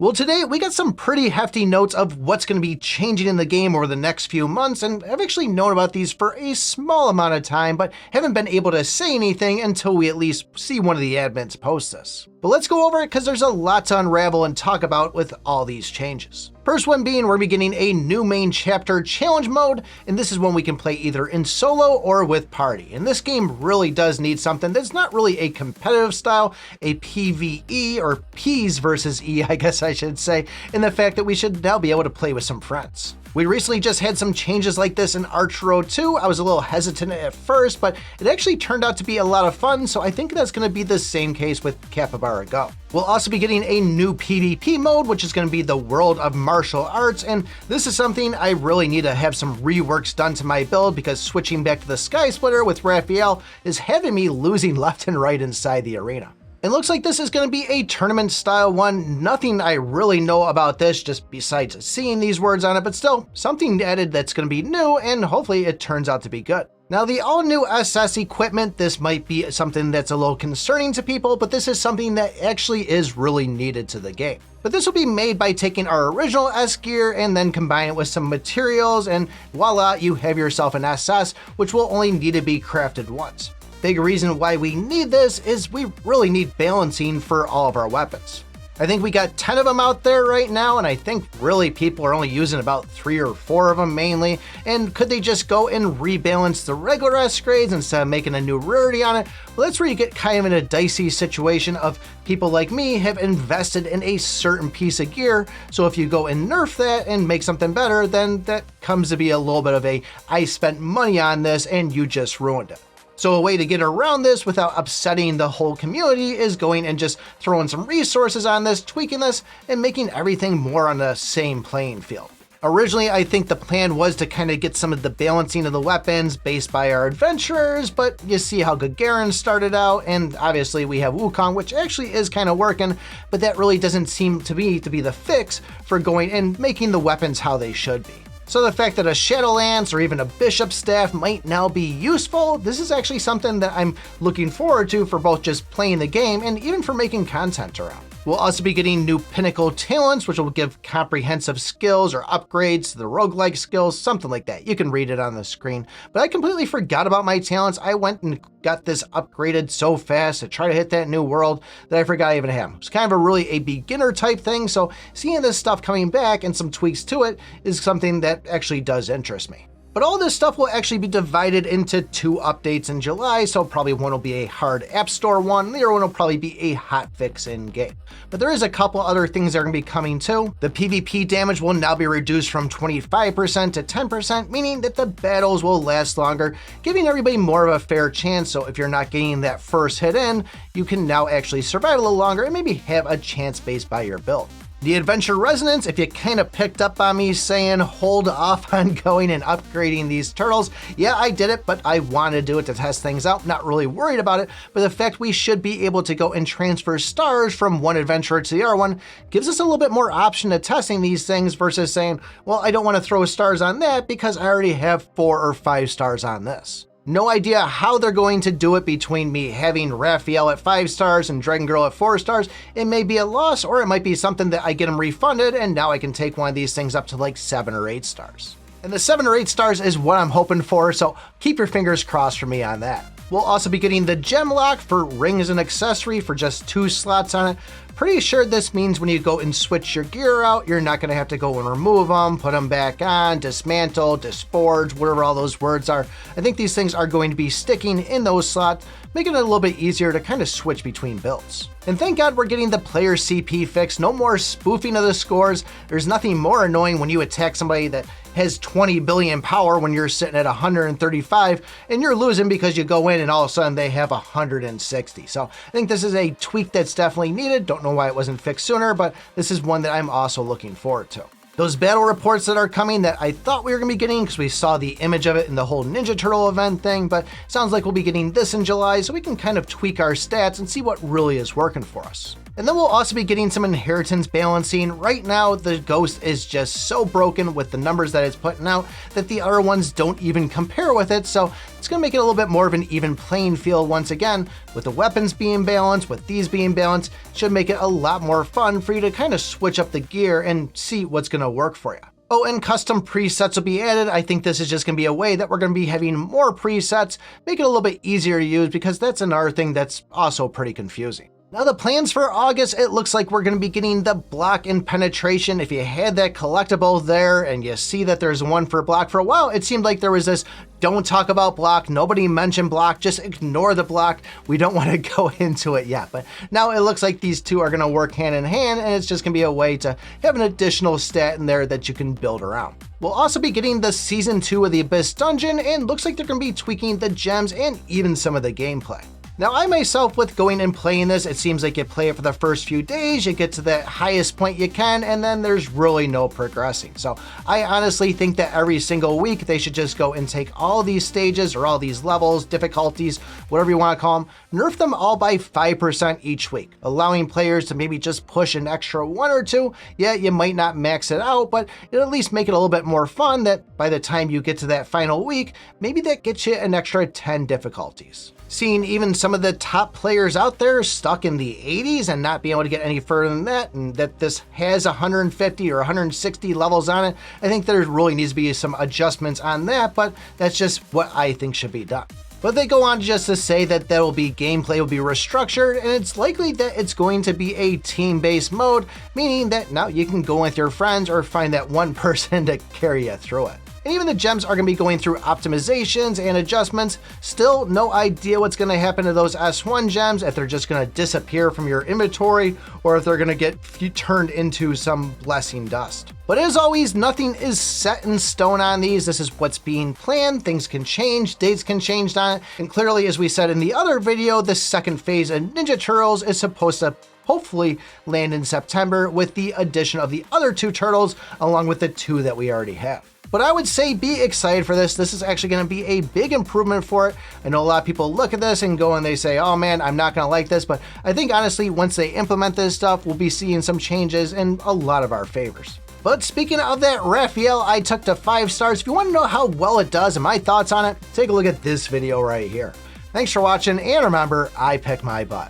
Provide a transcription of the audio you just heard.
Well, today we got some pretty hefty notes of what's going to be changing in the game over the next few months, and I've actually known about these for a small amount of time, but haven't been able to say anything until we at least see one of the admins post this. But let's go over it because there's a lot to unravel and talk about with all these changes. First one being we're beginning a new main chapter challenge mode, and this is one we can play either in solo or with party. And this game really does need something that's not really a competitive style, a PvE or P's versus E, I guess I should say, in the fact that we should now be able to play with some friends. We recently just had some changes like this in Archero 2. I was a little hesitant at first, but it actually turned out to be a lot of fun, so I think that's going to be the same case with Capybara Go. We'll also be getting a new PvP mode, which is going to be the World of Martial Arts, and this is something I really need to have some reworks done to my build because switching back to the Sky Splitter with Raphael is having me losing left and right inside the arena. It looks like this is going to be a tournament style one. Nothing I really know about this just besides seeing these words on it, but still something added that's going to be new and hopefully it turns out to be good. Now the all new SS equipment, this might be something that's a little concerning to people, but this is something that actually is really needed to the game. But this will be made by taking our original S gear and then combine it with some materials, and voila, you have yourself an SS, which will only need to be crafted once. Big reason why we need this is we really need balancing for all of our weapons. I think we got 10 of them out there right now, and I think really people are only using about 3 or 4 of them mainly. And could they just go and rebalance the regular S grades instead of making a new rarity on it? Well, that's where you get kind of in a dicey situation of people like me have invested in a certain piece of gear. So if you go and nerf that and make something better, then that comes to be a little bit of a I spent money on this and you just ruined it. So a way to get around this without upsetting the whole community is going and just throwing some resources on this, tweaking this, and making everything more on the same playing field. Originally, I think the plan was to kind of get some of the balancing of the weapons based by our adventurers, but you see how Gagarin started out, and obviously we have Wukong, which actually is kind of working, but that really doesn't seem to be the fix for going and making the weapons how they should be. So the fact that a Shadowlance or even a Bishop Staff might now be useful, this is actually something that I'm looking forward to for both just playing the game and even for making content around. We'll also be getting new Pinnacle talents, which will give comprehensive skills or upgrades to the roguelike skills, something like that. You can read it on the screen. But I completely forgot about my talents. I went and got this upgraded so fast to try to hit that new world that I forgot I even had them. It's kind of a beginner type thing, so seeing this stuff coming back and some tweaks to it is something that actually does interest me. But all this stuff will actually be divided into 2 updates in July, so probably one will be a hard App Store one, the other one will probably be a hotfix in-game. But there is a couple other things that are going to be coming too. The PvP damage will now be reduced from 25% to 10%, meaning that the battles will last longer, giving everybody more of a fair chance, so if you're not getting that first hit in, you can now actually survive a little longer and maybe have a chance based by your build. The Adventure Resonance, if you kind of picked up on me saying hold off on going and upgrading these turtles, yeah, I did it, but I wanted to do it to test things out, not really worried about it, but the fact we should be able to go and transfer stars from one adventurer to the other one gives us a little bit more option to testing these things versus saying, well, I don't want to throw stars on that because I already have 4 or 5 stars on this. No idea how they're going to do it between me having Raphael at 5 stars and Dragon Girl at 4 stars. It may be a loss, or it might be something that I get them refunded and now I can take one of these things up to like 7 or 8 stars. And the 7 or 8 stars is what I'm hoping for, so keep your fingers crossed for me on that. We'll also be getting the gem lock for ring as an accessory for just 2 slots on it. Pretty sure this means when you go and switch your gear out, you're not going to have to go and remove them, put them back on, dismantle, disforge, whatever all those words are. I think these things are going to be sticking in those slots, making it a little bit easier to kind of switch between builds. And thank God we're getting the player CP fix. No more spoofing of the scores. There's nothing more annoying when you attack somebody that has 20 billion power when you're sitting at 135 and you're losing because you go in and all of a sudden they have 160. So I think this is a tweak that's definitely needed. Don't know why it wasn't fixed sooner, but this is one that I'm also looking forward to. Those battle reports that are coming that I thought we were going to be getting because we saw the image of it in the whole Ninja Turtle event thing, but sounds like we'll be getting this in July so we can kind of tweak our stats and see what really is working for us. And then we'll also be getting some inheritance balancing. Right now, the Ghost is just so broken with the numbers that it's putting out that the other ones don't even compare with it, so it's going to make it a little bit more of an even playing field once again. With the weapons being balanced, with these being balanced, it should make it a lot more fun for you to kind of switch up the gear and see what's going to work for you. Oh, and custom presets will be added. I think this is just going to be a way that we're going to be having more presets, make it a little bit easier to use, because that's another thing that's also pretty confusing. Now the plans for August, it looks like we're going to be getting the block and penetration. If you had that collectible there and you see that there's one for block, for a while it seemed like there was this don't talk about block, nobody mentioned block, just ignore the block, we don't want to go into it yet. But now it looks like these two are going to work hand in hand, and it's just going to be a way to have an additional stat in there that you can build around. We'll also be getting the Season 2 of the Abyss Dungeon, and looks like they're going to be tweaking the gems and even some of the gameplay. Now I myself, with going and playing this, it seems like you play it for the first few days, you get to the highest point you can, and then there's really no progressing. So I honestly think that every single week they should just go and take all these stages or all these levels, difficulties, whatever you want to call them, nerf them all by 5% each week, allowing players to maybe just push an extra 1 or 2. Yeah, you might not max it out, but it'll at least make it a little bit more fun that by the time you get to that final week, maybe that gets you an extra 10 difficulties. Seeing even some of the top players out there stuck in the 80s and not being able to get any further than that, and that this has 150 or 160 levels on it, I think there really needs to be some adjustments on that, but that's just what I think should be done. But they go on just to say that gameplay will be restructured, and it's likely that it's going to be a team-based mode, meaning that now you can go with your friends or find that one person to carry you through it. And even the gems are going to be going through optimizations and adjustments. Still no idea what's going to happen to those S1 gems, if they're just going to disappear from your inventory or if they're going to get turned into some blessing dust. But as always, nothing is set in stone on these. This is what's being planned. Things can change, dates can change on it. And clearly, as we said in the other video, the second phase of Ninja Turtles is supposed to hopefully land in September, with the addition of the other 2 turtles along with the 2 that we already have. But I would say be excited for this. This is actually going to be a big improvement for it. I know a lot of people look at this and go and they say, oh man, I'm not going to like this. But I think honestly, once they implement this stuff, we'll be seeing some changes in a lot of our favors. But speaking of that, Raphael, I took to 5 stars. If you want to know how well it does and my thoughts on it, take a look at this video right here. Thanks for watching, and remember, I pick my butt.